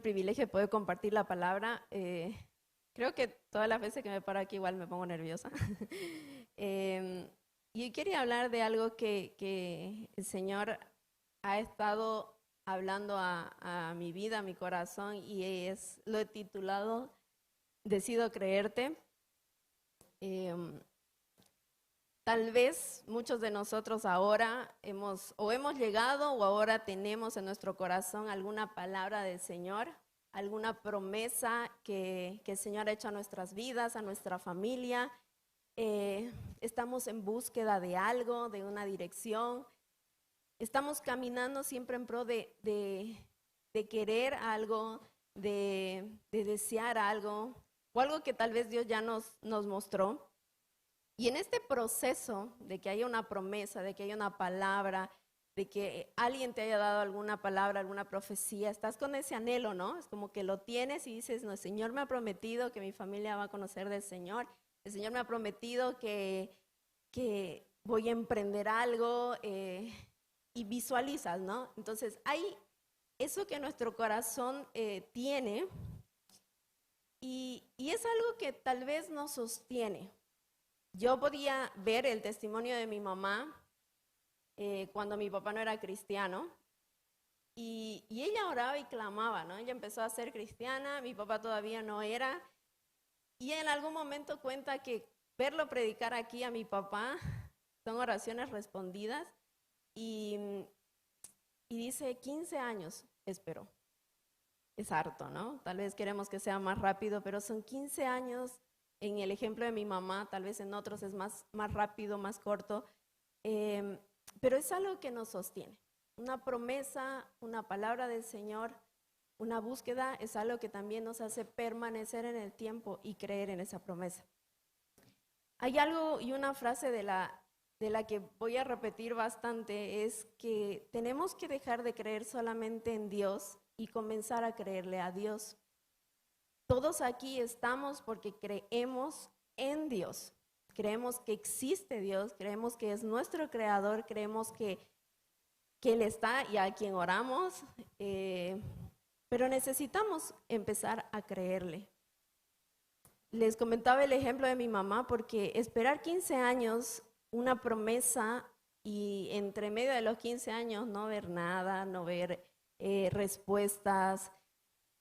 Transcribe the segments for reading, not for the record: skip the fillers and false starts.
privilegio de poder compartir la palabra. Creo que todas las veces que me paro aquí igual me pongo nerviosa. Y quería hablar de algo que el Señor ha estado hablando a mi vida, a mi corazón, y lo he titulado Decido creerte. Tal vez muchos de nosotros ahora hemos llegado o ahora tenemos en nuestro corazón alguna palabra del Señor, alguna promesa que el Señor ha hecho a nuestras vidas, a nuestra familia. Estamos en búsqueda de algo, de una dirección. Estamos caminando siempre en pro de querer algo, de desear algo, o algo que tal vez Dios ya nos mostró. Y en este proceso de que haya una promesa, de que haya una palabra, de que alguien te haya dado alguna palabra, alguna profecía, estás con ese anhelo, ¿no? Es como que lo tienes y dices, no, el Señor me ha prometido que mi familia va a conocer del Señor, el Señor me ha prometido que voy a emprender algo, y visualizas, ¿no? Entonces hay eso que nuestro corazón tiene y es algo que tal vez nos sostiene. Yo podía ver el testimonio de mi mamá cuando mi papá no era cristiano y ella oraba y clamaba, ¿no? Ella empezó a ser cristiana, mi papá todavía no era, y en algún momento cuenta que verlo predicar aquí a mi papá son oraciones respondidas y dice 15 años esperó. Es harto, ¿no? Tal vez queremos que sea más rápido, pero son 15 años. En el ejemplo de mi mamá, tal vez en otros es más rápido, más corto, pero es algo que nos sostiene. Una promesa, una palabra del Señor, una búsqueda es algo que también nos hace permanecer en el tiempo y creer en esa promesa. Hay algo y una frase de la que voy a repetir bastante, es que tenemos que dejar de creer solamente en Dios y comenzar a creerle a Dios. Todos aquí estamos porque creemos en Dios, creemos que existe Dios, creemos que es nuestro creador, creemos que Él está y a quien oramos, pero necesitamos empezar a creerle. Les comentaba el ejemplo de mi mamá porque esperar 15 años, una promesa, y entre medio de los 15 años no ver nada, no ver respuestas,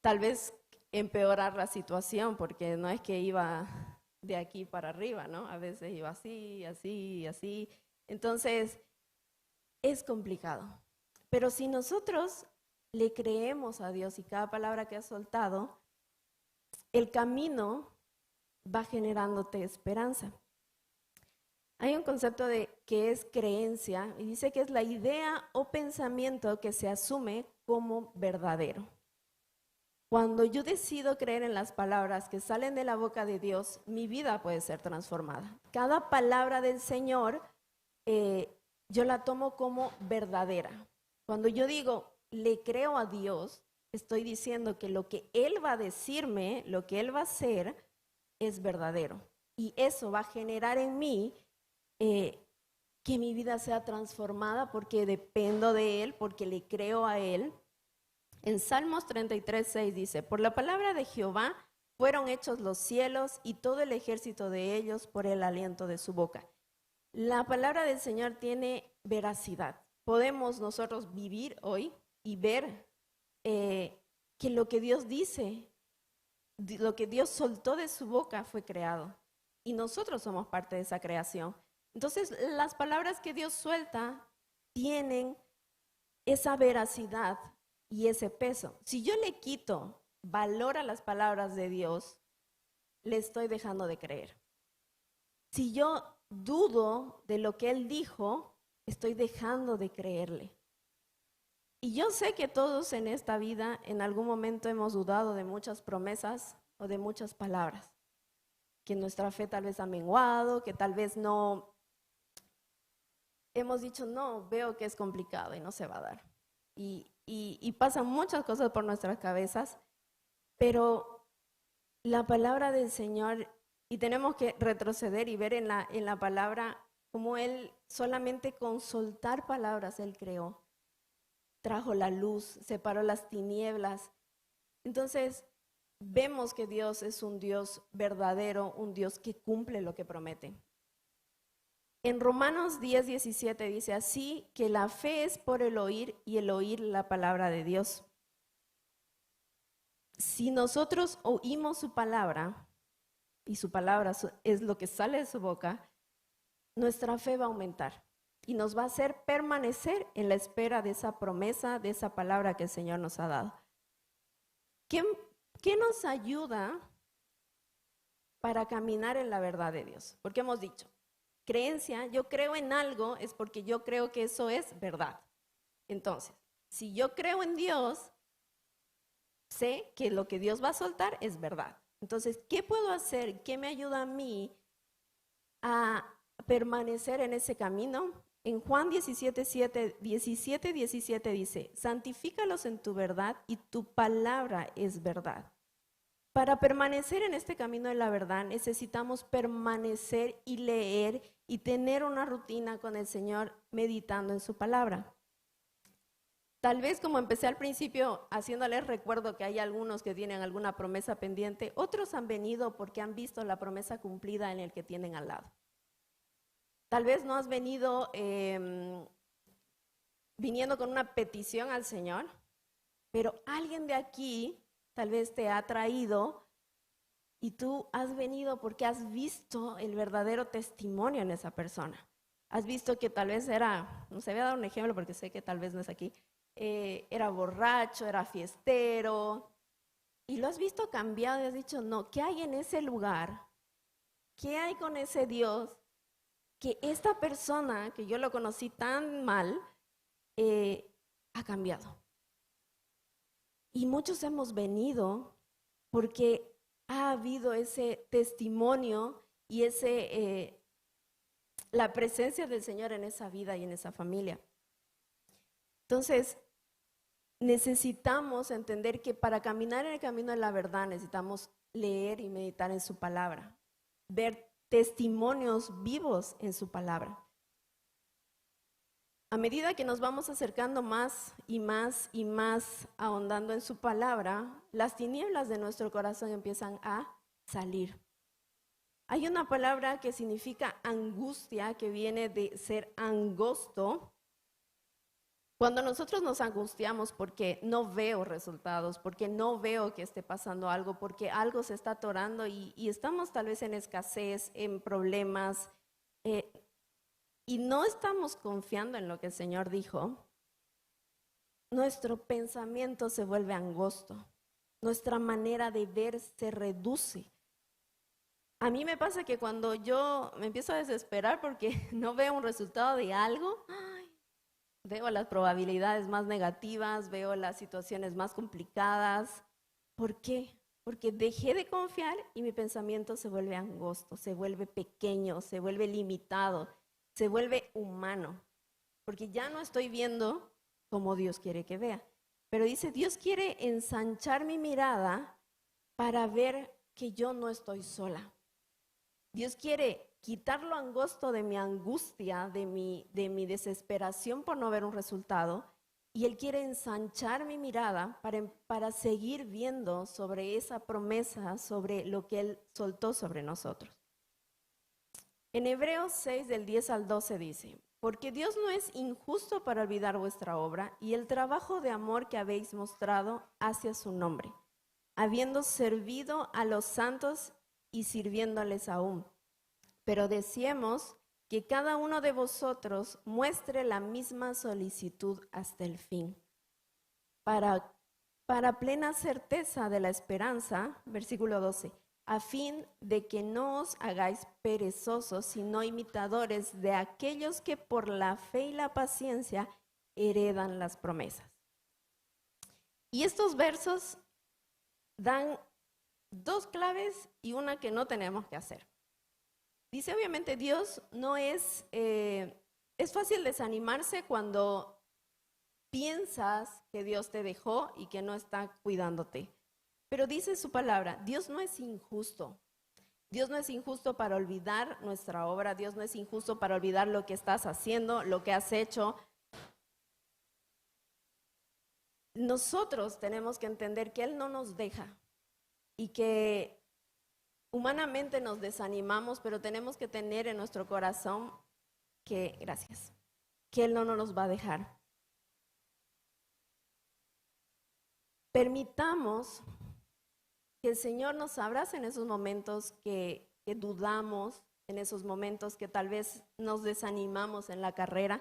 tal vez empeorar la situación, porque no es que iba de aquí para arriba, ¿no? A veces iba así, así, así. Entonces, es complicado. Pero si nosotros le creemos a Dios y cada palabra que ha soltado, el camino va generándote esperanza. Hay un concepto que es creencia y dice que es la idea o pensamiento que se asume como verdadero. Cuando yo decido creer en las palabras que salen de la boca de Dios, mi vida puede ser transformada. Cada palabra del Señor, yo la tomo como verdadera. Cuando yo digo, le creo a Dios, estoy diciendo que lo que Él va a decirme, lo que Él va a hacer, es verdadero. Y eso va a generar en mí que mi vida sea transformada porque dependo de Él, porque le creo a Él. En Salmos 33:6 dice, por la palabra de Jehová fueron hechos los cielos y todo el ejército de ellos por el aliento de su boca. La palabra del Señor tiene veracidad. Podemos nosotros vivir hoy y ver que lo que Dios dice, lo que Dios soltó de su boca fue creado. Y nosotros somos parte de esa creación. Entonces, las palabras que Dios suelta tienen esa veracidad y ese peso. Si yo le quito valor a las palabras de Dios, le estoy dejando de creer. Si yo dudo de lo que Él dijo, estoy dejando de creerle. Y yo sé que todos en esta vida en algún momento hemos dudado de muchas promesas o de muchas palabras, que nuestra fe tal vez ha menguado, que tal vez no hemos dicho, no, veo que es complicado y no se va a dar. Y pasan muchas cosas por nuestras cabezas, pero la palabra del Señor, y tenemos que retroceder y ver en la palabra cómo Él solamente con soltar palabras Él creó, trajo la luz, separó las tinieblas. Entonces, vemos que Dios es un Dios verdadero, un Dios que cumple lo que promete. En Romanos 10:17 dice así, que la fe es por el oír y el oír la palabra de Dios. Si nosotros oímos su palabra, y su palabra es lo que sale de su boca, nuestra fe va a aumentar y nos va a hacer permanecer en la espera de esa promesa, de esa palabra que el Señor nos ha dado. ¿Qué nos ayuda para caminar en la verdad de Dios? Porque hemos dicho, creencia, yo creo en algo es porque yo creo que eso es verdad. Entonces, si yo creo en Dios, sé que lo que Dios va a soltar es verdad. Entonces, ¿qué puedo hacer? ¿Qué me ayuda a mí a permanecer en ese camino? En Juan 17:17 dice, santifícalos en tu verdad y tu palabra es verdad. Para permanecer en este camino de la verdad necesitamos permanecer y leer y tener una rutina con el Señor meditando en su palabra. Tal vez como empecé al principio haciéndoles recuerdo que hay algunos que tienen alguna promesa pendiente, otros han venido porque han visto la promesa cumplida en el que tienen al lado. Tal vez no has venido viniendo con una petición al Señor, pero alguien de aquí tal vez te ha traído y tú has venido porque has visto el verdadero testimonio en esa persona. Has visto que tal vez era, no sé, voy a dar un ejemplo porque sé que tal vez no es aquí, era borracho, era fiestero, y lo has visto cambiado y has dicho, no, ¿qué hay en ese lugar? ¿Qué hay con ese Dios? Que esta persona, que yo lo conocí tan mal, ha cambiado. Y muchos hemos venido porque ha habido ese testimonio y la presencia del Señor en esa vida y en esa familia. Entonces, necesitamos entender que para caminar en el camino de la verdad necesitamos leer y meditar en su palabra, ver testimonios vivos en su palabra. A medida que nos vamos acercando más y más y más ahondando en su palabra, las tinieblas de nuestro corazón empiezan a salir. Hay una palabra que significa angustia, que viene de ser angosto. Cuando nosotros nos angustiamos porque no veo resultados, porque no veo que esté pasando algo, porque algo se está atorando y estamos tal vez en escasez, en problemas, y no estamos confiando en lo que el Señor dijo, nuestro pensamiento se vuelve angosto, nuestra manera de ver se reduce. A mí me pasa que cuando yo me empiezo a desesperar porque no veo un resultado de algo, veo las probabilidades más negativas, veo las situaciones más complicadas. ¿Por qué? Porque dejé de confiar y mi pensamiento se vuelve angosto, se vuelve pequeño, se vuelve limitado, se vuelve humano. Porque ya no estoy viendo como Dios quiere que vea. Pero dice, Dios quiere ensanchar mi mirada para ver que yo no estoy sola. Dios quiere quitar lo angosto de mi angustia, de mi desesperación por no ver un resultado, y Él quiere ensanchar mi mirada para seguir viendo sobre esa promesa, sobre lo que Él soltó sobre nosotros. En Hebreos 6, del 10 al 12 dice, porque Dios no es injusto para olvidar vuestra obra y el trabajo de amor que habéis mostrado hacia su nombre, habiendo servido a los santos y sirviéndoles aún. Pero deseemos que cada uno de vosotros muestre la misma solicitud hasta el fin, para plena certeza de la esperanza, versículo 12, a fin de que no os hagáis perezosos, sino imitadores de aquellos que por la fe y la paciencia heredan las promesas. Y estos versos dan dos claves y una que no tenemos que hacer. Dice, obviamente, Dios no es fácil desanimarse cuando piensas que Dios te dejó y que no está cuidándote. Pero dice su palabra, Dios no es injusto. Dios no es injusto para olvidar nuestra obra, Dios no es injusto para olvidar lo que estás haciendo, lo que has hecho. nosotros tenemos que entender que Él no nos deja y que humanamente nos desanimamos, pero tenemos que tener en nuestro corazón que, gracias, que Él no nos va a dejar. Permitamos que el Señor nos abrace en esos momentos que dudamos, en esos momentos que tal vez nos desanimamos en la carrera.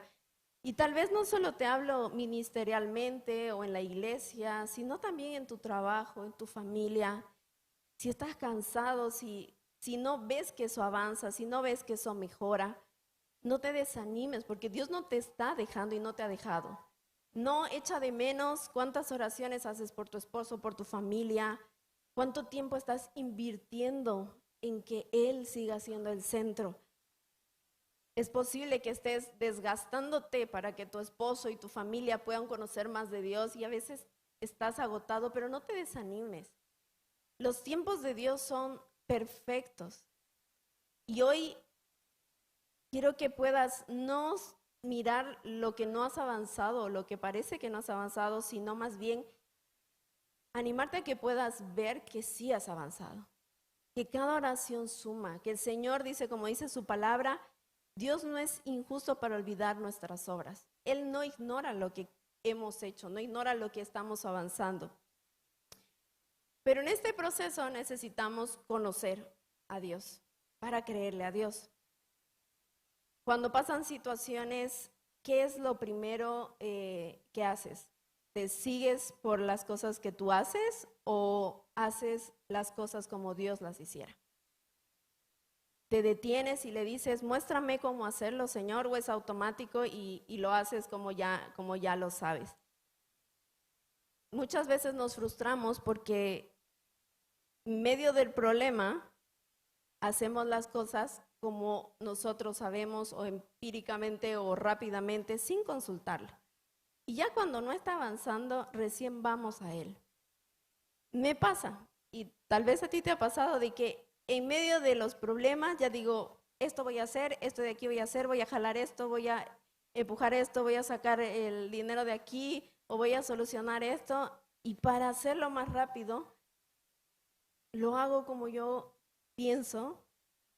Y tal vez no solo te hablo ministerialmente o en la iglesia, sino también en tu trabajo, en tu familia. Si estás cansado, si no ves que eso avanza, si no ves que eso mejora, no te desanimes, porque Dios no te está dejando y no te ha dejado. No echa de menos cuántas oraciones haces por tu esposo, por tu familia, cuánto tiempo estás invirtiendo en que Él siga siendo el centro. Es posible que estés desgastándote para que tu esposo y tu familia puedan conocer más de Dios y a veces estás agotado, pero no te desanimes. Los tiempos de Dios son perfectos. Y hoy quiero que puedas no mirar lo que no has avanzado o lo que parece que no has avanzado, sino más bien animarte a que puedas ver que sí has avanzado, que cada oración suma, que el Señor dice, como dice su palabra, Dios no es injusto para olvidar nuestras obras. Él no ignora lo que hemos hecho, no ignora lo que estamos avanzando. Pero en este proceso necesitamos conocer a Dios para creerle a Dios. Cuando pasan situaciones, ¿qué es lo primero que haces? ¿Te sigues por las cosas que tú haces o haces las cosas como Dios las hiciera? ¿Te detienes y le dices, muéstrame cómo hacerlo, Señor, o es automático y lo haces como ya lo sabes? Muchas veces nos frustramos porque en medio del problema hacemos las cosas como nosotros sabemos o empíricamente o rápidamente sin consultarlo. Y ya cuando no está avanzando, recién vamos a Él. Me pasa, y tal vez a ti te ha pasado, de que en medio de los problemas ya digo, esto voy a hacer, esto de aquí voy a hacer, voy a jalar esto, voy a empujar esto, voy a sacar el dinero de aquí o voy a solucionar esto. Y para hacerlo más rápido, lo hago como yo pienso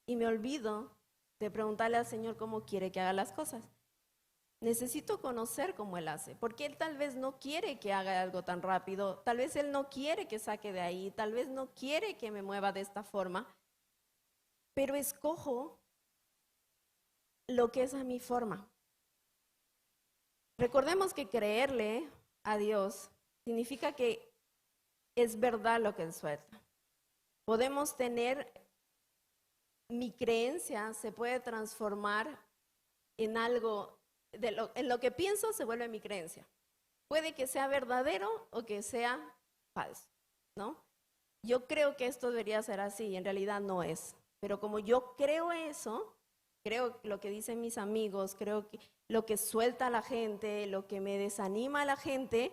y me olvido de preguntarle al Señor cómo quiere que haga las cosas. Necesito conocer cómo Él hace, porque Él tal vez no quiere que haga algo tan rápido, tal vez Él no quiere que saque de ahí, tal vez no quiere que me mueva de esta forma, pero escojo lo que es a mi forma. Recordemos que creerle a Dios significa que es verdad lo que Él suelta. Podemos tener, mi creencia se puede transformar en algo, en lo que pienso se vuelve mi creencia. Puede que sea verdadero o que sea falso, ¿no? Yo creo que esto debería ser así, y en realidad no es. Pero como yo creo eso, creo lo que dicen mis amigos, creo que lo que suelta la gente, lo que me desanima a la gente,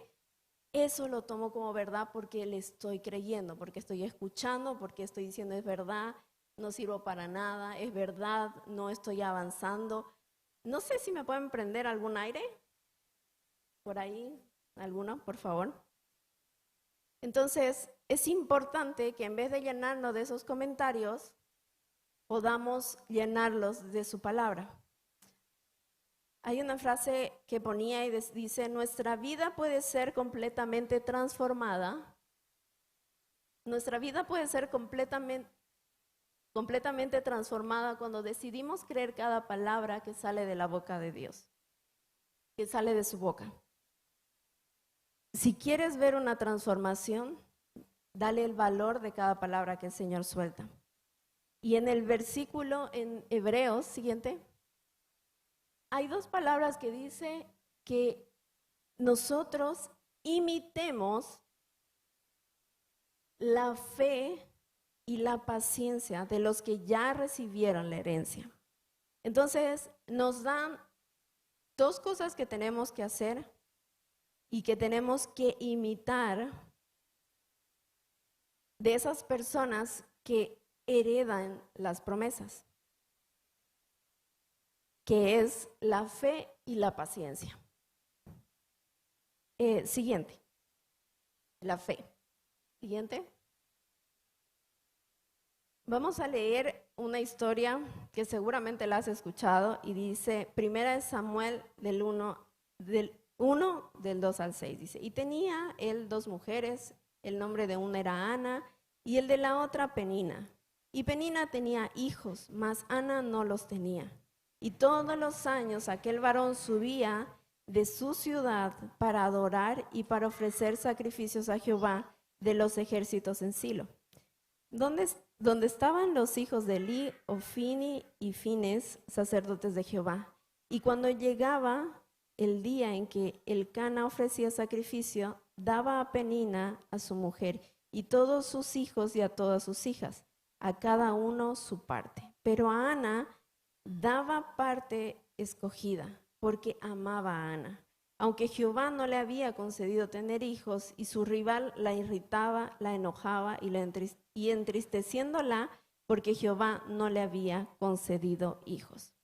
eso lo tomo como verdad porque le estoy creyendo, porque estoy escuchando, porque estoy diciendo es verdad, no sirvo para nada, es verdad, no estoy avanzando. No sé si me pueden prender algún aire, por ahí, alguno, por favor. Entonces, es importante que en vez de llenarnos de esos comentarios, podamos llenarlos de su palabra. Hay una frase que ponía y dice, nuestra vida puede ser completamente transformada. Nuestra vida puede ser completamente transformada cuando decidimos creer cada palabra que sale de la boca de Dios, que sale de su boca. Si quieres ver una transformación, dale el valor de cada palabra que el Señor suelta. Y en el versículo en Hebreos siguiente, hay dos palabras que dice que nosotros imitemos la fe y la paciencia de los que ya recibieron la herencia. Entonces, nos dan dos cosas que tenemos que hacer y que tenemos que imitar de esas personas que heredan las promesas, que es la fe y la paciencia. Siguiente. la fe. Siguiente. Vamos a leer una historia que seguramente la has escuchado y dice, Primera de Samuel del 1 del 2 al 6, dice, y tenía él dos mujeres, el nombre de una era Ana y el de la otra Penina. Y Penina tenía hijos, mas Ana no los tenía. Y todos los años aquel varón subía de su ciudad para adorar y para ofrecer sacrificios a Jehová de los ejércitos en Silo, donde estaban los hijos de Eli, Ofni y Fines, sacerdotes de Jehová. Y cuando llegaba el día en que Elcana ofrecía sacrificio, daba a Penina a su mujer y todos sus hijos y a todas sus hijas, a cada uno su parte. Pero a Ana daba parte escogida, porque amaba a Ana, aunque Jehová no le había concedido tener hijos, y su rival la irritaba, la enojaba y entristeciéndola, porque Jehová no le había concedido hijos.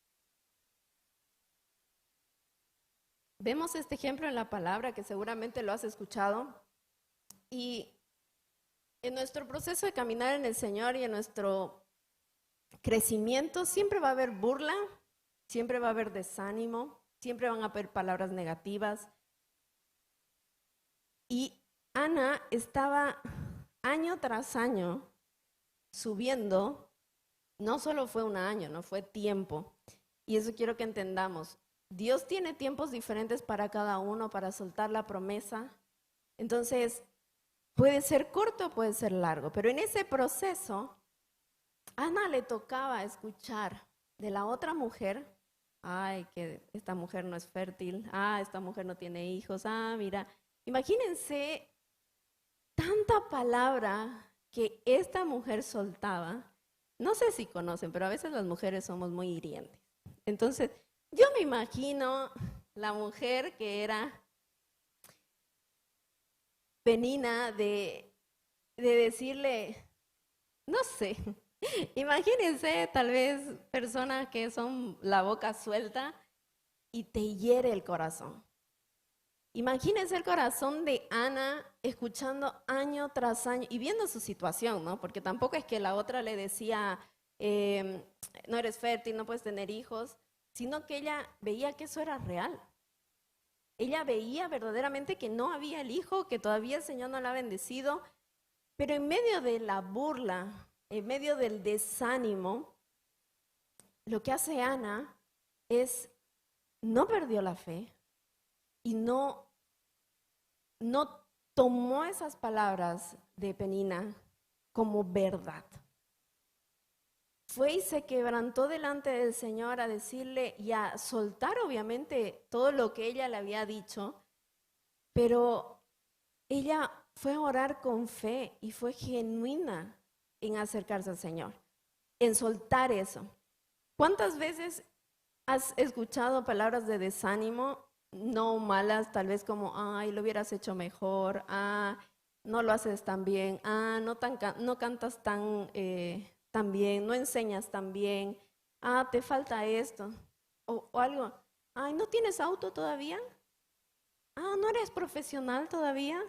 Vemos este ejemplo en la palabra, que seguramente lo has escuchado, y en nuestro proceso de caminar en el Señor y en nuestro crecimiento siempre va a haber burla, siempre va a haber desánimo, siempre van a haber palabras negativas. Y Ana estaba año tras año subiendo, no solo fue un año, no fue tiempo. Y eso quiero que entendamos. Dios tiene tiempos diferentes para cada uno, para soltar la promesa. Entonces, puede ser corto, puede ser largo, pero en ese proceso, a Ana le tocaba escuchar de la otra mujer, ay, que esta mujer no es fértil, esta mujer no tiene hijos, mira, imagínense tanta palabra que esta mujer soltaba. No sé si conocen, pero a veces las mujeres somos muy hirientes. Entonces, yo me imagino la mujer que era Penina de decirle, no sé, imagínense tal vez personas que son la boca suelta y te hiere el corazón. Imagínense el corazón de Ana escuchando año tras año y viendo su situación, ¿no? Porque tampoco es que la otra le decía, no eres fértil, no puedes tener hijos, sino que ella veía que eso era real. Ella veía verdaderamente que no había el hijo, que todavía el Señor no la ha bendecido, pero en medio de la burla, en medio del desánimo, lo que hace Ana es, no perdió la fe y no tomó esas palabras de Penina como verdad. Fue y se quebrantó delante del Señor a decirle y a soltar obviamente todo lo que ella le había dicho, pero ella fue a orar con fe y fue genuina en acercarse al Señor, en soltar eso. ¿Cuántas veces has escuchado palabras de desánimo, no malas, tal vez como, ay, lo hubieras hecho mejor, no lo haces tan bien, no cantas tan bien, no enseñas tan bien, te falta esto, o algo, ay, ¿no tienes auto todavía? ¿No eres profesional todavía?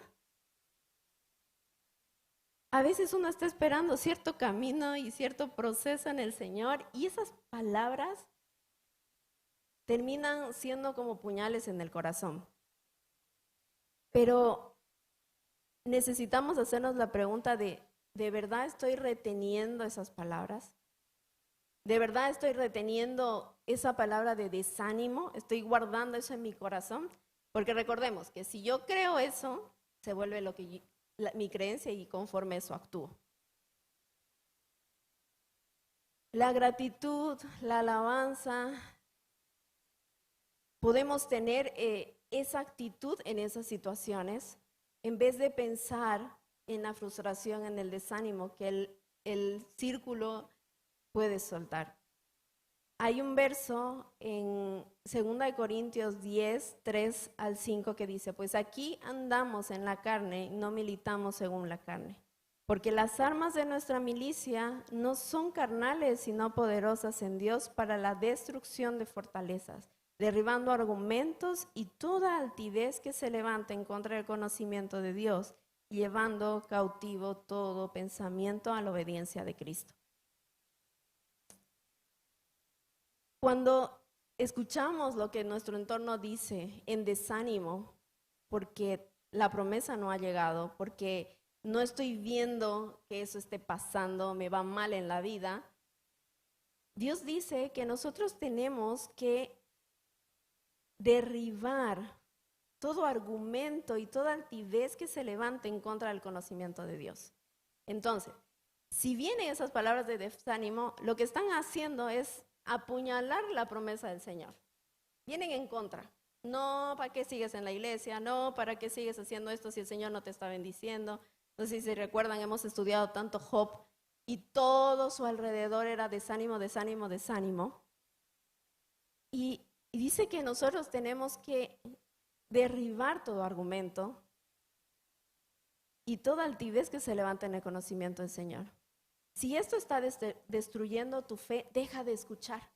A veces uno está esperando cierto camino y cierto proceso en el Señor y esas palabras terminan siendo como puñales en el corazón. Pero necesitamos hacernos la pregunta ¿de verdad estoy reteniendo esas palabras? ¿De verdad estoy reteniendo esa palabra de desánimo? ¿Estoy guardando eso en mi corazón? Porque recordemos que si yo creo eso, se vuelve mi creencia y conforme eso actúo. La gratitud, la alabanza, podemos tener esa actitud en esas situaciones en vez de pensar en la frustración, en el desánimo que el círculo puede soltar. Hay un verso en 2 Corintios 10, 3 al 5 que dice, pues aquí andamos en la carne, no militamos según la carne, porque las armas de nuestra milicia no son carnales, sino poderosas en Dios para la destrucción de fortalezas, derribando argumentos y toda altivez que se levanta en contra del conocimiento de Dios, llevando cautivo todo pensamiento a la obediencia de Cristo. Cuando escuchamos lo que nuestro entorno dice en desánimo, porque la promesa no ha llegado, porque no estoy viendo que eso esté pasando, me va mal en la vida, Dios dice que nosotros tenemos que derribar todo argumento y toda altivez que se levante en contra del conocimiento de Dios. Entonces, si vienen esas palabras de desánimo, lo que están haciendo es apuñalar la promesa del Señor. Vienen en contra. No, ¿para qué sigues en la iglesia? No, ¿para qué sigues haciendo esto si el Señor no te está bendiciendo? No sé si se recuerdan, hemos estudiado tanto Job y todo su alrededor era desánimo, desánimo, desánimo. Y dice que nosotros tenemos que derribar todo argumento y toda altivez que se levanta en el conocimiento del Señor. Si esto está destruyendo tu fe, deja de escuchar.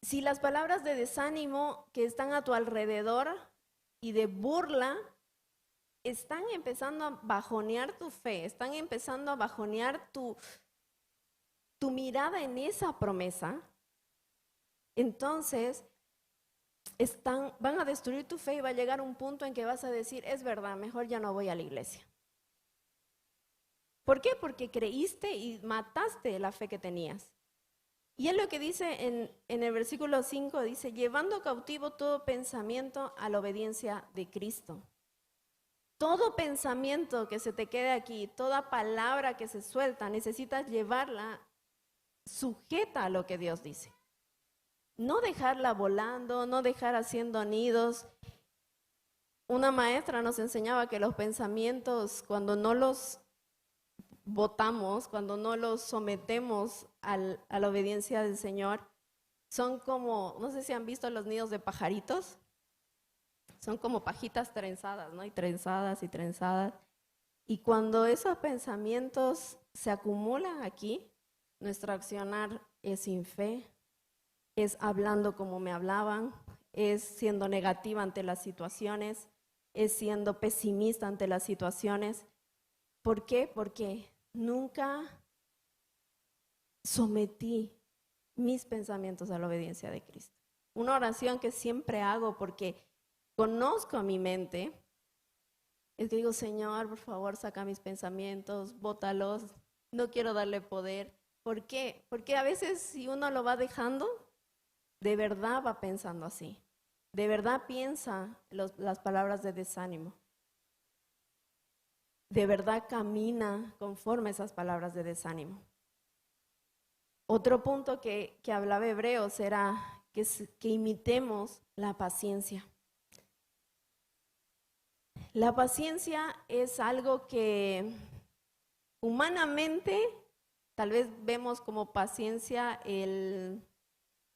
Si las palabras de desánimo que están a tu alrededor y de burla están empezando a bajonear tu fe, están empezando a bajonear tu mirada en esa promesa, entonces van a destruir tu fe y va a llegar un punto en que vas a decir, es verdad, mejor ya no voy a la iglesia. ¿Por qué? Porque creíste y mataste la fe que tenías. Y es lo que dice en el versículo 5, dice, llevando cautivo todo pensamiento a la obediencia de Cristo. Todo pensamiento que se te quede aquí, toda palabra que se suelta, necesitas llevarla sujeta a lo que Dios dice. No dejarla volando, no dejar haciendo nidos. Una maestra nos enseñaba que los pensamientos, cuando no los votamos, cuando no los sometemos a la obediencia del Señor, son como, no sé si han visto los nidos de pajaritos, son como pajitas trenzadas, ¿no? Y trenzadas y trenzadas. Y cuando esos pensamientos se acumulan aquí, nuestro accionar es sin fe, es hablando como me hablaban, es siendo negativa ante las situaciones, es siendo pesimista ante las situaciones. ¿Por qué? Porque nunca sometí mis pensamientos a la obediencia de Cristo. Una oración que siempre hago porque conozco mi mente, es que digo, Señor, por favor, saca mis pensamientos, bótalos, no quiero darle poder. ¿Por qué? Porque a veces si uno lo va dejando, de verdad va pensando así. De verdad piensa las palabras de desánimo. De verdad camina conforme esas palabras de desánimo. Otro punto que hablaba Hebreos era que imitemos la paciencia. La paciencia es algo que humanamente tal vez vemos como paciencia el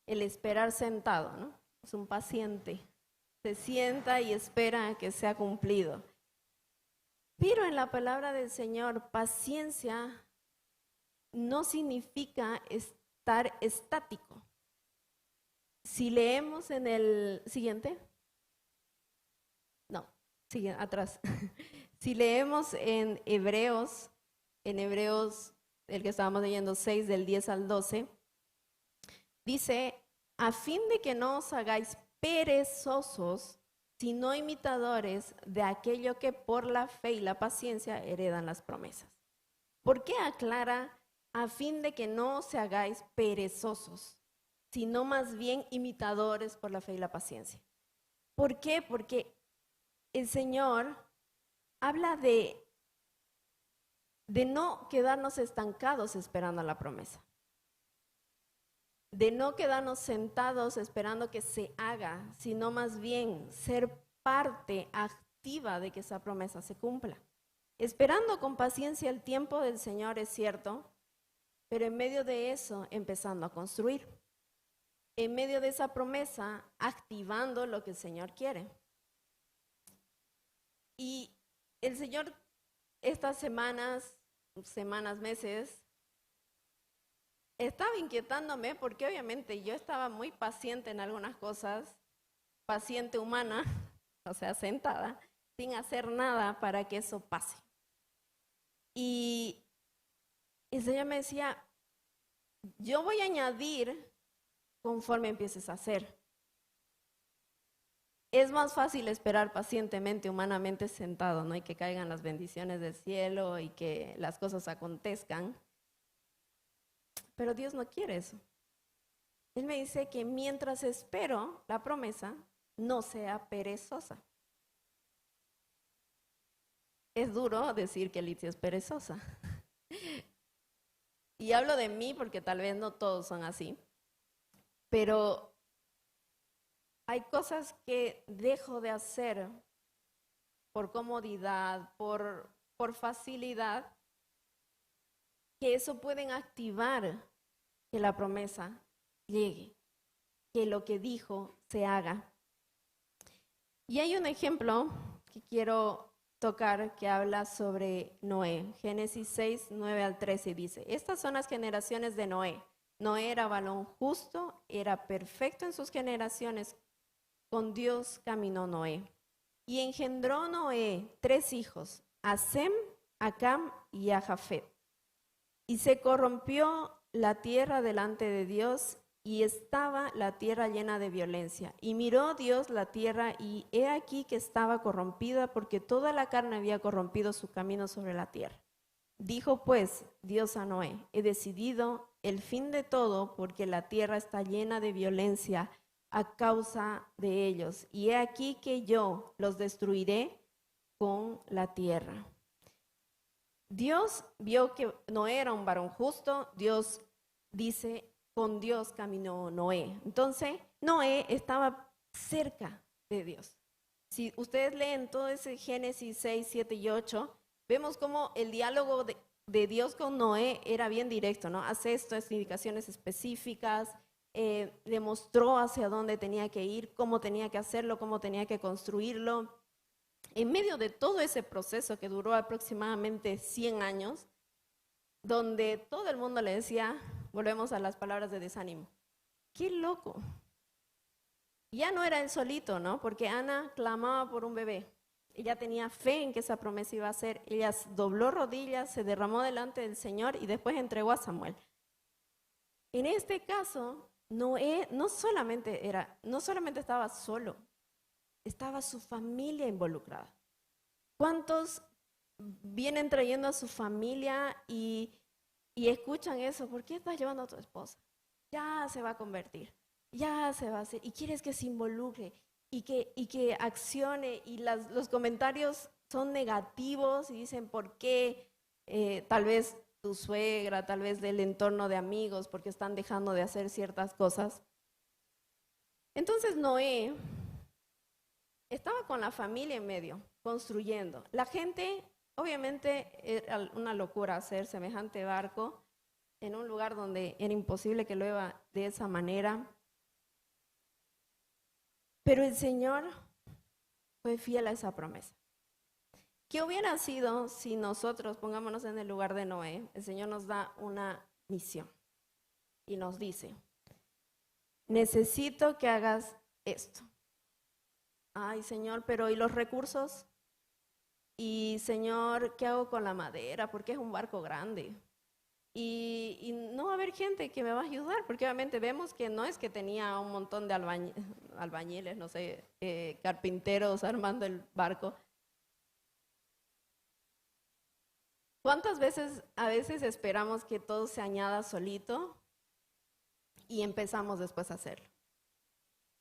esperar sentado, ¿no? Es un paciente, se sienta y espera a que sea cumplido. Pero en la palabra del Señor, paciencia no significa estar estático. Si leemos en el siguiente, no, sigue atrás. Si leemos en Hebreos, el que estábamos leyendo 6 del 10 al 12, dice, a fin de que no os hagáis perezosos, sino imitadores de aquello que por la fe y la paciencia heredan las promesas. ¿Por qué aclara a fin de que no os hagáis perezosos, sino más bien imitadores por la fe y la paciencia? ¿Por qué? Porque el Señor habla de no quedarnos estancados esperando la promesa, de no quedarnos sentados esperando que se haga, sino más bien ser parte activa de que esa promesa se cumpla. Esperando con paciencia el tiempo del Señor, es cierto, pero en medio de eso empezando a construir. En medio de esa promesa, activando lo que el Señor quiere. Y el Señor estas semanas, meses, estaba inquietándome porque obviamente yo estaba muy paciente en algunas cosas, paciente humana, o sea, sentada, sin hacer nada para que eso pase. Y el Señor me decía, yo voy a añadir conforme empieces a hacer. Es más fácil esperar pacientemente, humanamente sentado, ¿no? Y que caigan las bendiciones del cielo y que las cosas acontezcan. Pero Dios no quiere eso. Él me dice que mientras espero la promesa, no sea perezosa. Es duro decir que Litzia es perezosa. Y hablo de mí porque tal vez no todos son así. Pero hay cosas que dejo de hacer por comodidad, por facilidad, que eso pueden activar que la promesa llegue, que lo que dijo se haga. Y hay un ejemplo que quiero tocar que habla sobre Noé. Génesis 6, 9 al 13 dice, estas son las generaciones de Noé. Noé era varón justo, era perfecto en sus generaciones. Con Dios caminó Noé. Y engendró Noé 3 hijos, a Sem, a Cam y a Jafet. Y se corrompió la tierra delante de Dios, y estaba la tierra llena de violencia. Y miró Dios la tierra, y he aquí que estaba corrompida, porque toda la carne había corrompido su camino sobre la tierra. Dijo pues Dios a Noé, he decidido el fin de todo, porque la tierra está llena de violencia a causa de ellos. Y he aquí que yo los destruiré con la tierra. Dios vio que Noé era un varón justo. Dios dice, con Dios caminó Noé. Entonces, Noé estaba cerca de Dios. Si ustedes leen todo ese Génesis 6, 7 y 8, vemos cómo el diálogo de Dios con Noé era bien directo, ¿no? Hace estas indicaciones específicas, le mostró hacia dónde tenía que ir, cómo tenía que hacerlo, cómo tenía que construirlo. En medio de todo ese proceso que duró aproximadamente 100 años, donde todo el mundo le decía, volvemos a las palabras de desánimo, ¡qué loco! Ya no era él solito, ¿no? Porque Ana clamaba por un bebé. Ella tenía fe en que esa promesa iba a ser. Ella dobló rodillas, se derramó delante del Señor y después entregó a Samuel. En este caso, Noé no solamente estaba solo, estaba su familia involucrada. ¿Cuántos vienen trayendo a su familia y escuchan eso? ¿Por qué estás llevando a tu esposa? Ya se va a convertir, ya se va a hacer, y quieres que se involucre y que accione, y los comentarios son negativos y dicen, ¿por qué? Tal vez tu suegra, tal vez del entorno de amigos, porque están dejando de hacer ciertas cosas. Entonces Noé estaba con la familia en medio, construyendo. La gente, obviamente, era una locura hacer semejante barco en un lugar donde era imposible que llueva de esa manera. Pero el Señor fue fiel a esa promesa. ¿Qué hubiera sido si nosotros, pongámonos en el lugar de Noé, el Señor nos da una misión y nos dice, necesito que hagas esto? Ay, Señor, pero ¿y los recursos? Y Señor, ¿qué hago con la madera? Porque es un barco grande. Y no va a haber gente que me va a ayudar, porque obviamente vemos que no es que tenía un montón de albañiles, no sé, carpinteros armando el barco. ¿Cuántas veces a veces esperamos que todo se añada solito y empezamos después a hacerlo?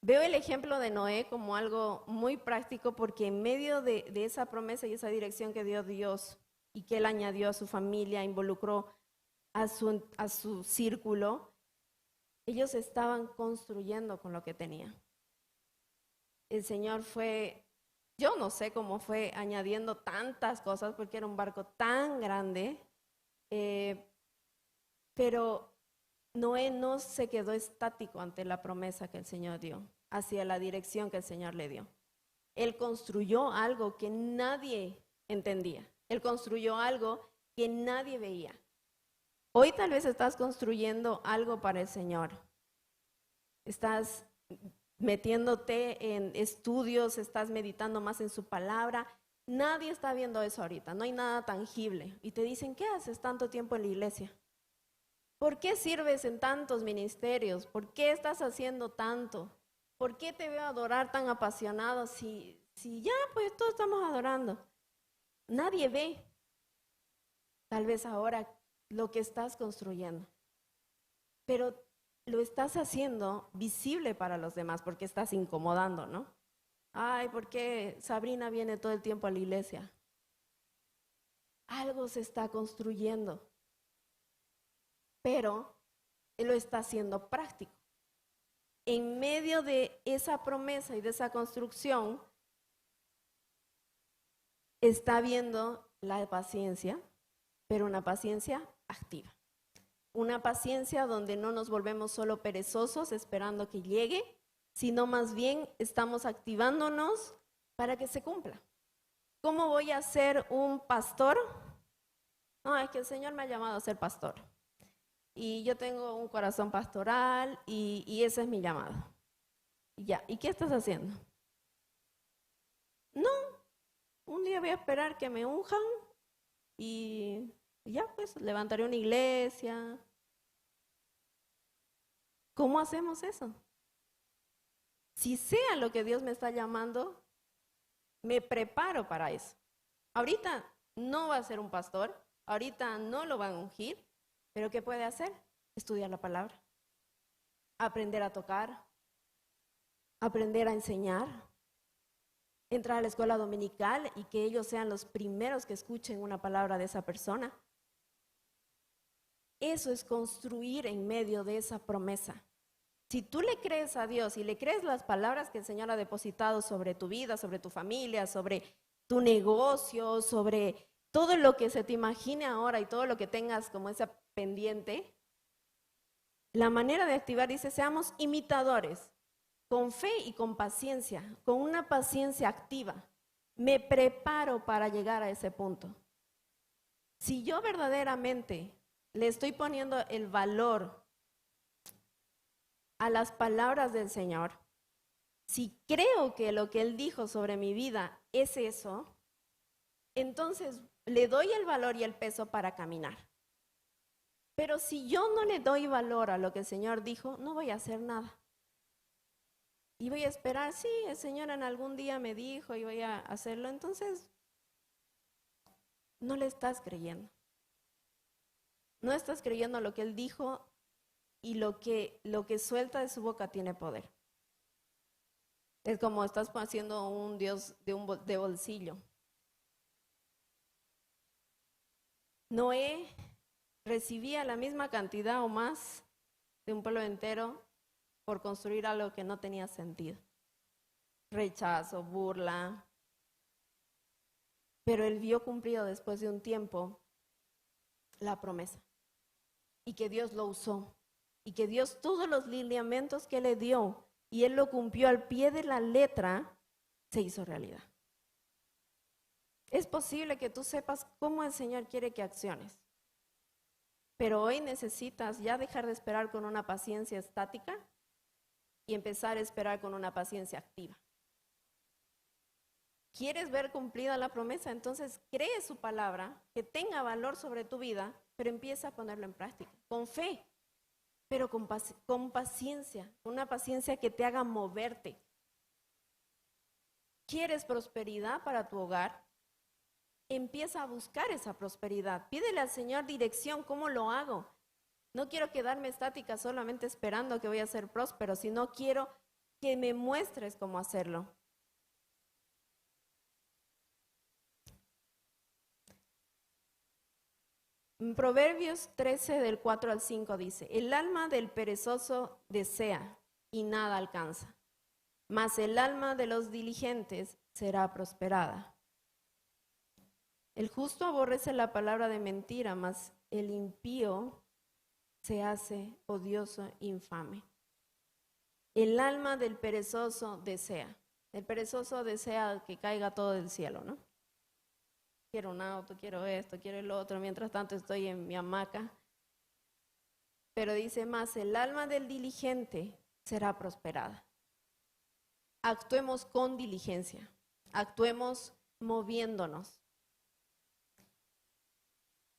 Veo el ejemplo de Noé como algo muy práctico, porque en medio de esa promesa y esa dirección que dio Dios y que él añadió a su familia, involucró a su círculo, ellos estaban construyendo con lo que tenían. El Señor fue, yo no sé cómo fue añadiendo tantas cosas, porque era un barco tan grande, pero Noé no se quedó estático ante la promesa que el Señor dio, hacia la dirección que el Señor le dio. Él construyó algo que nadie entendía. Él construyó algo que nadie veía. Hoy tal vez estás construyendo algo para el Señor. Estás metiéndote en estudios, estás meditando más en su palabra, Nadie está viendo eso ahorita, no hay nada tangible. Y te dicen, ¿qué haces tanto tiempo en la iglesia? ¿Por qué sirves en tantos ministerios? ¿Por qué estás haciendo tanto? ¿Por qué te veo adorar tan apasionado si ya pues todos estamos adorando? Nadie ve, tal vez ahora, lo que estás construyendo, pero lo estás haciendo visible para los demás porque estás incomodando, ¿no? Ay, ¿por qué Sabrina viene todo el tiempo a la iglesia? Algo se está construyendo, pero él lo está haciendo práctico. En medio de esa promesa y de esa construcción, está viendo la paciencia, pero una paciencia activa. Una paciencia donde no nos volvemos solo perezosos esperando que llegue, sino más bien estamos activándonos para que se cumpla. ¿Cómo voy a ser un pastor? No, es que el Señor me ha llamado a ser pastor. Y yo tengo un corazón pastoral y ese es mi llamado. Ya, ¿y qué estás haciendo? No, un día voy a esperar que me unjan y ya pues levantaré una iglesia. ¿Cómo hacemos eso? Si sea lo que Dios me está llamando, me preparo para eso. Ahorita no va a ser un pastor, ahorita no lo van a ungir, pero ¿qué puede hacer? Estudiar la palabra, aprender a tocar, aprender a enseñar, entrar a la escuela dominical y que ellos sean los primeros que escuchen una palabra de esa persona. Eso es construir en medio de esa promesa. Si tú le crees a Dios y le crees las palabras que el Señor ha depositado sobre tu vida, sobre tu familia, sobre tu negocio, sobre todo lo que se te imagine ahora y todo lo que tengas como esa pendiente, la manera de activar dice, seamos imitadores, con fe y con paciencia, con una paciencia activa. Me preparo para llegar a ese punto. Si yo verdaderamente le estoy poniendo el valor a las palabras del Señor, si creo que lo que Él dijo sobre mi vida es eso, entonces le doy el valor y el peso para caminar. Pero si yo no le doy valor a lo que el Señor dijo, no voy a hacer nada. Y voy a esperar, sí, el Señor en algún día me dijo y voy a hacerlo, entonces no le estás creyendo. No estás creyendo lo que Él dijo y lo que suelta de su boca tiene poder. Es como estás haciendo un Dios de bolsillo. Noé recibía la misma cantidad o más de un pueblo entero por construir algo que no tenía sentido. Rechazo, burla. Pero él vio cumplido después de un tiempo la promesa. Y que Dios lo usó. Y que Dios todos los lineamientos que le dio y él lo cumplió al pie de la letra, se hizo realidad. Es posible que tú sepas cómo el Señor quiere que acciones. Pero hoy necesitas ya dejar de esperar con una paciencia estática y empezar a esperar con una paciencia activa. ¿Quieres ver cumplida la promesa? Entonces cree su palabra, que tenga valor sobre tu vida, pero empieza a ponerlo en práctica, con fe, pero con paciencia, una paciencia que te haga moverte. ¿Quieres prosperidad para tu hogar? Empieza a buscar esa prosperidad. Pídele al Señor dirección, ¿cómo lo hago? No quiero quedarme estática solamente esperando que voy a ser próspero, sino quiero que me muestres cómo hacerlo. En Proverbios 13, del 4 al 5 dice, el alma del perezoso desea y nada alcanza, mas el alma de los diligentes será prosperada. El justo aborrece la palabra de mentira, mas el impío se hace odioso, infame. El alma del perezoso desea. El perezoso desea que caiga todo del cielo, ¿no? Quiero un auto, quiero esto, quiero el otro, mientras tanto estoy en mi hamaca. Pero dice más, el alma del diligente será prosperada. Actuemos con diligencia, actuemos moviéndonos.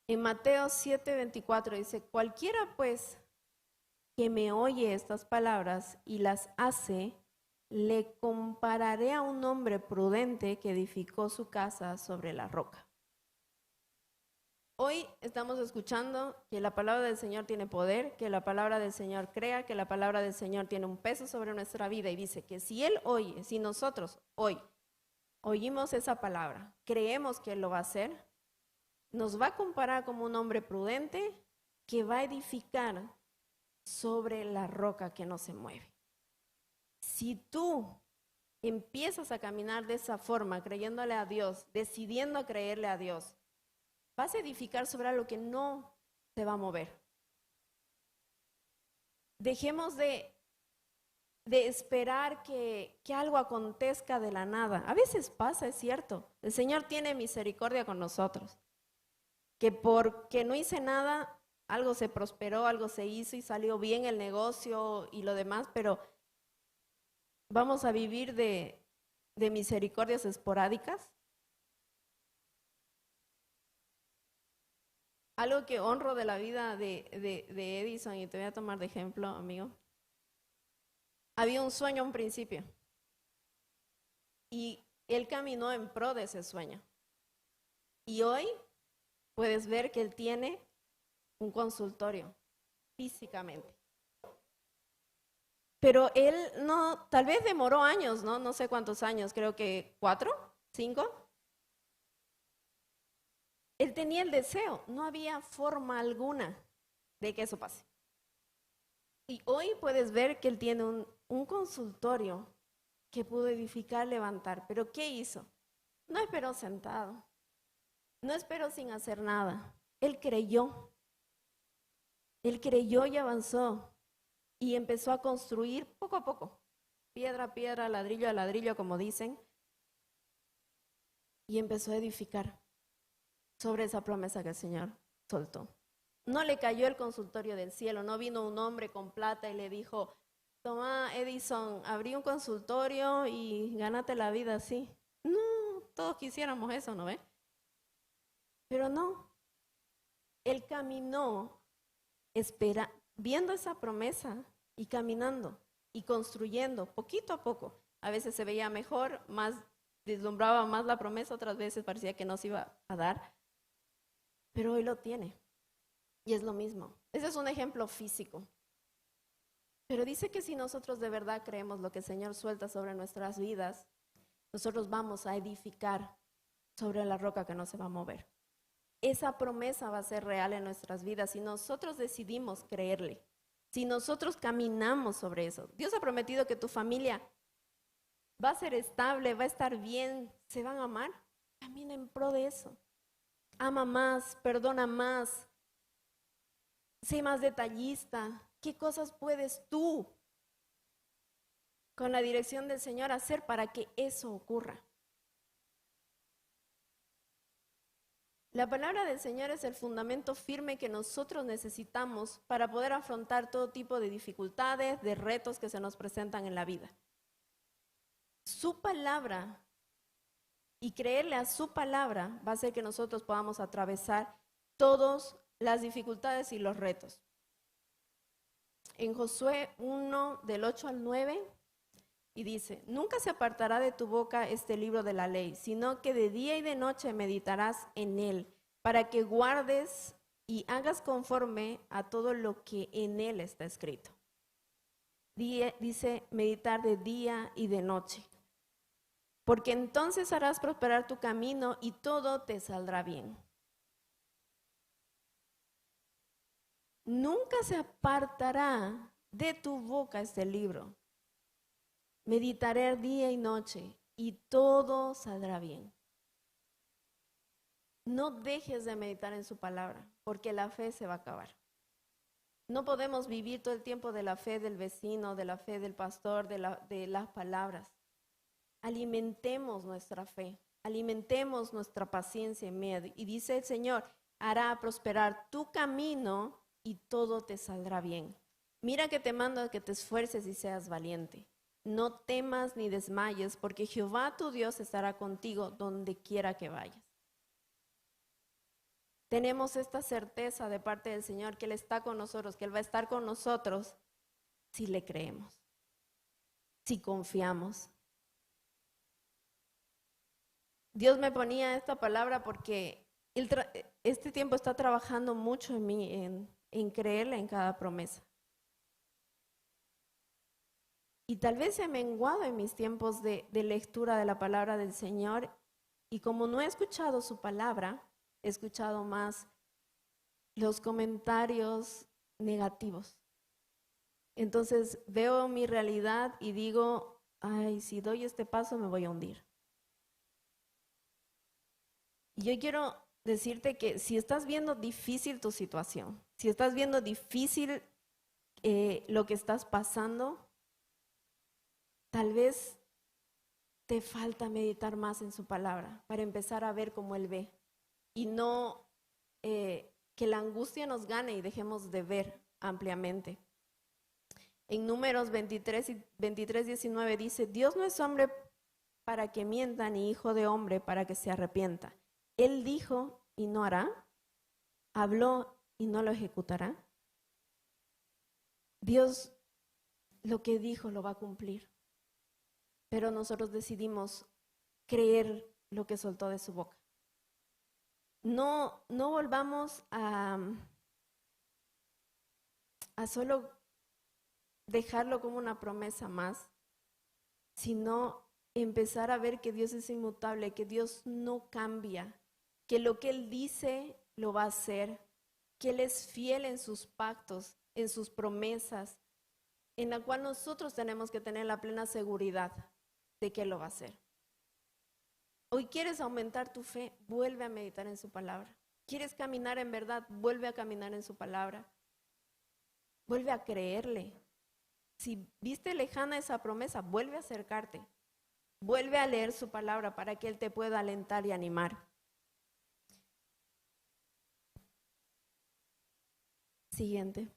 En Mateo 7:24 dice, cualquiera pues que me oye estas palabras y las hace, le compararé a un hombre prudente que edificó su casa sobre la roca. Hoy estamos escuchando que la palabra del Señor tiene poder, que la palabra del Señor crea, que la palabra del Señor tiene un peso sobre nuestra vida y dice que si Él oye, si nosotros hoy oímos esa palabra, creemos que Él lo va a hacer, nos va a comparar como un hombre prudente que va a edificar sobre la roca que no se mueve. Si tú empiezas a caminar de esa forma, creyéndole a Dios, decidiendo creerle a Dios, vas a edificar sobre algo que no se va a mover. Dejemos de esperar que algo acontezca de la nada. A veces pasa, es cierto. El Señor tiene misericordia con nosotros. Que porque no hice nada, algo se prosperó, algo se hizo y salió bien el negocio y lo demás, pero vamos a vivir de misericordias esporádicas. Algo que honro de la vida de Edison, y te voy a tomar de ejemplo, amigo. Había un sueño a un principio y él caminó en pro de ese sueño. Y hoy puedes ver que él tiene un consultorio físicamente. Pero él no, tal vez demoró años, ¿no? No sé cuántos años, creo que 4, 5. Él tenía el deseo, no había forma alguna de que eso pase. Y hoy puedes ver que él tiene un consultorio que pudo edificar, levantar. ¿Pero qué hizo? No esperó sentado, no esperó sin hacer nada. Él creyó y avanzó y empezó a construir poco a poco, piedra a piedra, ladrillo a ladrillo, como dicen, y empezó a edificar sobre esa promesa que el Señor soltó. No le cayó el consultorio del cielo, no vino un hombre con plata y le dijo, toma Edison, abrí un consultorio y gánate la vida así. No, todos quisiéramos eso, ¿no ve? Pero no, él caminó viendo esa promesa y caminando y construyendo poquito a poco. A veces se veía mejor, más deslumbraba más la promesa, otras veces parecía que no se iba a dar, pero hoy lo tiene. Y es lo mismo. Ese es un ejemplo físico. Pero dice que si nosotros de verdad creemos lo que el Señor suelta sobre nuestras vidas, nosotros vamos a edificar sobre la roca que no se va a mover. Esa promesa va a ser real en nuestras vidas si nosotros decidimos creerle, si nosotros caminamos sobre eso. Dios ha prometido que tu familia va a ser estable, va a estar bien, se van a amar. Camina en pro de eso. Ama más, perdona más, sé más detallista. ¿Qué cosas puedes tú, con la dirección del Señor, hacer para que eso ocurra? La palabra del Señor es el fundamento firme que nosotros necesitamos para poder afrontar todo tipo de dificultades, de retos que se nos presentan en la vida. Su palabra y creerle a su palabra va a hacer que nosotros podamos atravesar todas las dificultades y los retos. En Josué 1, del 8 al 9, y dice, nunca se apartará de tu boca este libro de la ley, sino que de día y de noche meditarás en él, para que guardes y hagas conforme a todo lo que en él está escrito. Dice, meditar de día y de noche, porque entonces harás prosperar tu camino y todo te saldrá bien. Nunca se apartará de tu boca este libro. Meditaré día y noche y todo saldrá bien. No dejes de meditar en su palabra, porque la fe se va a acabar. No podemos vivir todo el tiempo de la fe del vecino, de la fe del pastor, de las palabras. Alimentemos nuestra fe, alimentemos nuestra paciencia en medio. Y dice el Señor, hará prosperar tu camino y todo te saldrá bien. Mira que te mando a que te esfuerces y seas valiente. no temas ni desmayes, porque Jehová tu Dios estará contigo donde quiera que vayas. Tenemos esta certeza de parte del Señor que Él está con nosotros, que Él va a estar con nosotros si le creemos, si confiamos. Dios me ponía esta palabra porque este tiempo está trabajando mucho en mí, en creerle en cada promesa. Y tal vez he menguado en mis tiempos de lectura de la palabra del Señor, y como no he escuchado su palabra, he escuchado más los comentarios negativos. Entonces veo mi realidad y digo, ay, si doy este paso me voy a hundir. Y yo quiero decirte que si estás viendo difícil tu situación, si estás viendo difícil lo que estás pasando, tal vez te falta meditar más en su palabra para empezar a ver cómo Él ve y no que la angustia nos gane y dejemos de ver ampliamente. En Números 23, 19 dice, Dios no es hombre para que mienta, ni hijo de hombre para que se arrepienta. Él dijo y no hará, habló y no lo ejecutará. Dios lo que dijo lo va a cumplir, pero nosotros decidimos creer lo que soltó de su boca. No volvamos a solo dejarlo como una promesa más, sino empezar a ver que Dios es inmutable, que Dios no cambia, que lo que Él dice lo va a hacer, que Él es fiel en sus pactos, en sus promesas, en la cual nosotros tenemos que tener la plena seguridad de que Él lo va a hacer. Hoy quieres aumentar tu fe, vuelve a meditar en su palabra. ¿Quieres caminar en verdad? Vuelve a caminar en su palabra. Vuelve a creerle. Si viste lejana esa promesa, vuelve a acercarte. Vuelve a leer su palabra para que Él te pueda alentar y animar. Siguiente.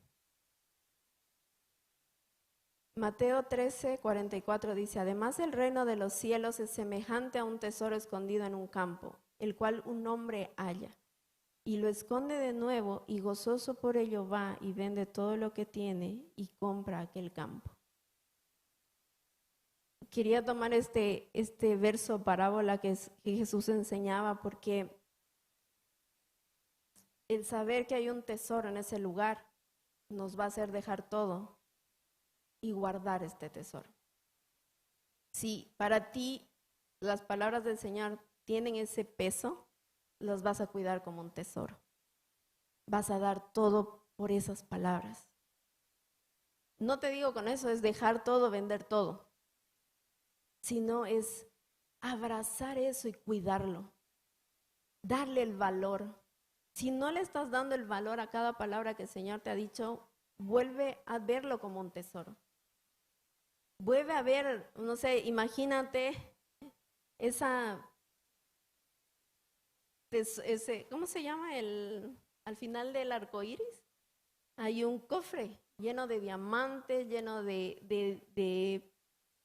Mateo 13, 44 dice, además el reino de los cielos es semejante a un tesoro escondido en un campo, el cual un hombre halla, y lo esconde de nuevo, y gozoso por ello va y vende todo lo que tiene y compra aquel campo. Quería tomar este verso parábola que Jesús enseñaba, porque el saber que hay un tesoro en ese lugar nos va a hacer dejar todo y guardar este tesoro. Si para ti las palabras del Señor tienen ese peso, las vas a cuidar como un tesoro. Vas a dar todo por esas palabras. No te digo con eso es dejar todo, vender todo, sino es abrazar eso y cuidarlo, darle el valor. Si no le estás dando el valor a cada palabra que el Señor te ha dicho, vuelve a verlo como un tesoro. Vuelve a ver, no sé, imagínate ¿cómo se llama? Al final del arco iris hay un cofre lleno de diamantes, lleno de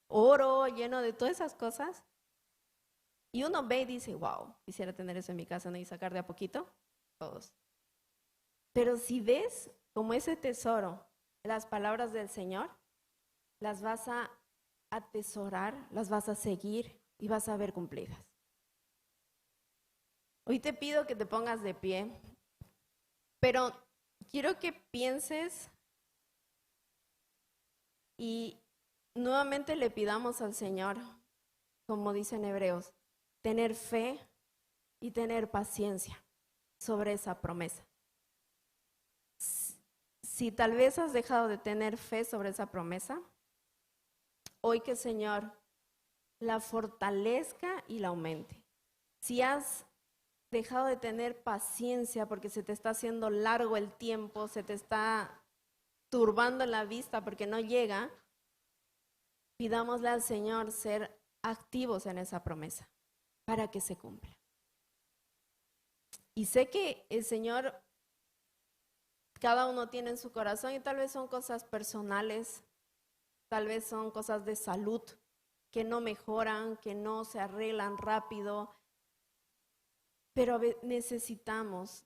oro, lleno de todas esas cosas. Y uno ve y dice, wow, quisiera tener eso en mi casa, ¿no? Y sacar de a poquito, todos. Pero si ves como ese tesoro, las palabras del Señor, las vas a atesorar, las vas a seguir y vas a ver cumplidas. Hoy te pido que te pongas de pie, pero quiero que pienses y nuevamente le pidamos al Señor, como dicen Hebreos, tener fe y tener paciencia sobre esa promesa. Si tal vez has dejado de tener fe sobre esa promesa, hoy que el Señor la fortalezca y la aumente. Si has dejado de tener paciencia porque se te está haciendo largo el tiempo, se te está turbando la vista porque no llega, pidámosle al Señor ser activos en esa promesa para que se cumpla. Y sé que el Señor, cada uno tiene en su corazón y tal vez son cosas personales tal vez son cosas de salud que no mejoran, que no se arreglan rápido, pero necesitamos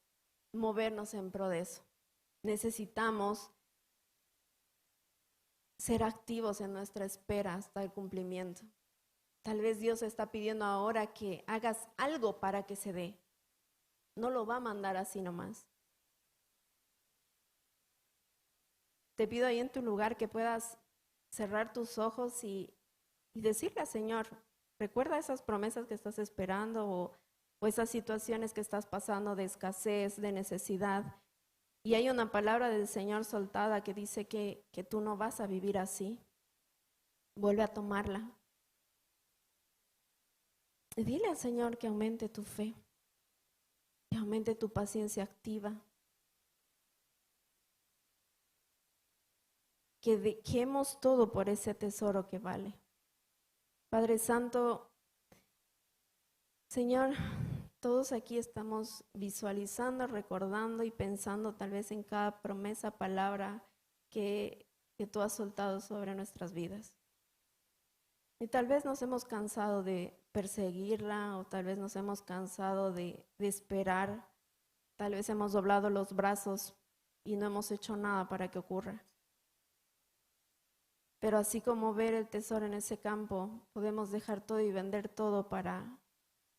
movernos en pro de eso. Necesitamos ser activos en nuestra espera hasta el cumplimiento. Tal vez Dios está pidiendo ahora que hagas algo para que se dé. No lo va a mandar así nomás. Te pido ahí en tu lugar que puedas cerrar tus ojos y decirle al Señor, recuerda esas promesas que estás esperando o esas situaciones que estás pasando de escasez, de necesidad. Y hay una palabra del Señor soltada que dice que tú no vas a vivir así. Vuelve a tomarla. Y dile al Señor que aumente tu fe, que aumente tu paciencia activa, que dejemos todo por ese tesoro que vale. Padre Santo, Señor, todos aquí estamos visualizando, recordando y pensando tal vez en cada promesa, palabra que tú has soltado sobre nuestras vidas. Y tal vez nos hemos cansado de perseguirla o tal vez nos hemos cansado de esperar. Tal vez hemos doblado los brazos y no hemos hecho nada para que ocurra. Pero así como ver el tesoro en ese campo, podemos dejar todo y vender todo para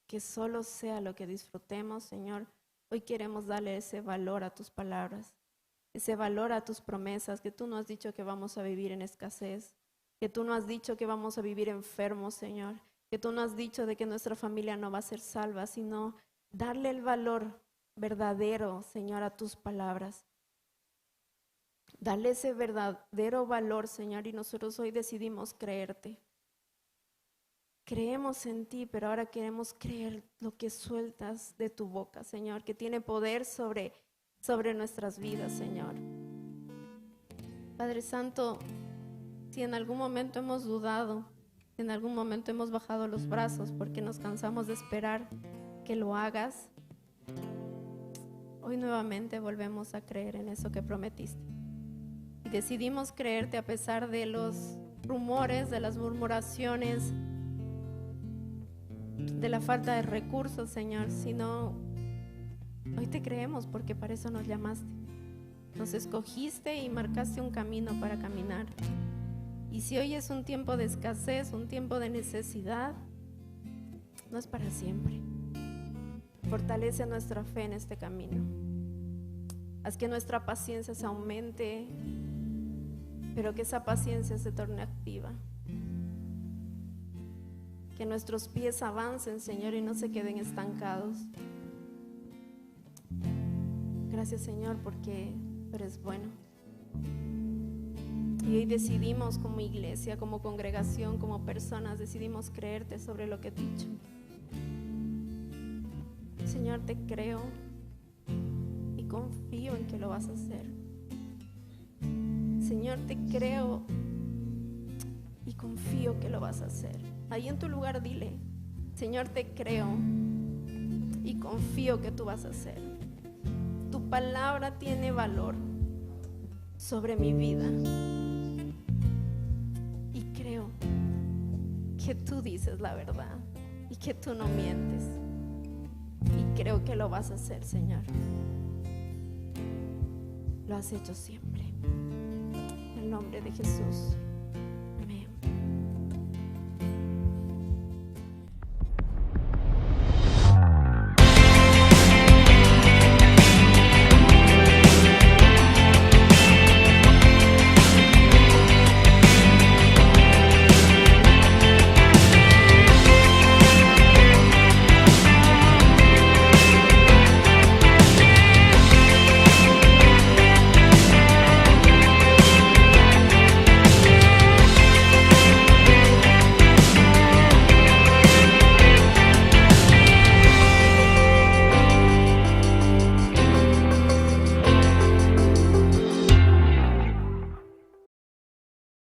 que solo sea lo que disfrutemos, Señor. Hoy queremos darle ese valor a tus palabras, ese valor a tus promesas, que tú no has dicho que vamos a vivir en escasez, que tú no has dicho que vamos a vivir enfermos, Señor, que tú no has dicho de que nuestra familia no va a ser salva, sino darle el valor verdadero, Señor, a tus palabras. Dale ese verdadero valor, Señor, y nosotros hoy decidimos creerte. Creemos en ti, pero ahora queremos creer lo que sueltas de tu boca, Señor, que tiene poder sobre nuestras vidas, Señor. Padre Santo, si en algún momento hemos dudado, si en algún momento hemos bajado los brazos porque nos cansamos de esperar que lo hagas, hoy nuevamente volvemos a creer en eso que prometiste. Y decidimos creerte a pesar de los rumores, de las murmuraciones, de la falta de recursos, Señor, sino hoy te creemos porque para eso nos llamaste. Nos escogiste y marcaste un camino para caminar. Y si hoy es un tiempo de escasez, un tiempo de necesidad, no es para siempre. Fortalece nuestra fe en este camino. Haz que nuestra paciencia se aumente, pero que esa paciencia se torne activa. Que nuestros pies avancen, Señor, y no se queden estancados. Gracias, Señor, porque tú eres bueno. Y hoy decidimos como iglesia, como congregación, como personas, decidimos creerte sobre lo que he dicho. Señor, te creo y confío en que lo vas a hacer. Señor, te creo y confío que lo vas a hacer. Ahí en tu lugar dile, Señor, te creo y confío que tú vas a hacer. Tu palabra tiene valor sobre mi vida. Y creo que tú dices la verdad y que tú no mientes. Y creo que lo vas a hacer, Señor. Lo has hecho siempre. En el nombre de Jesús.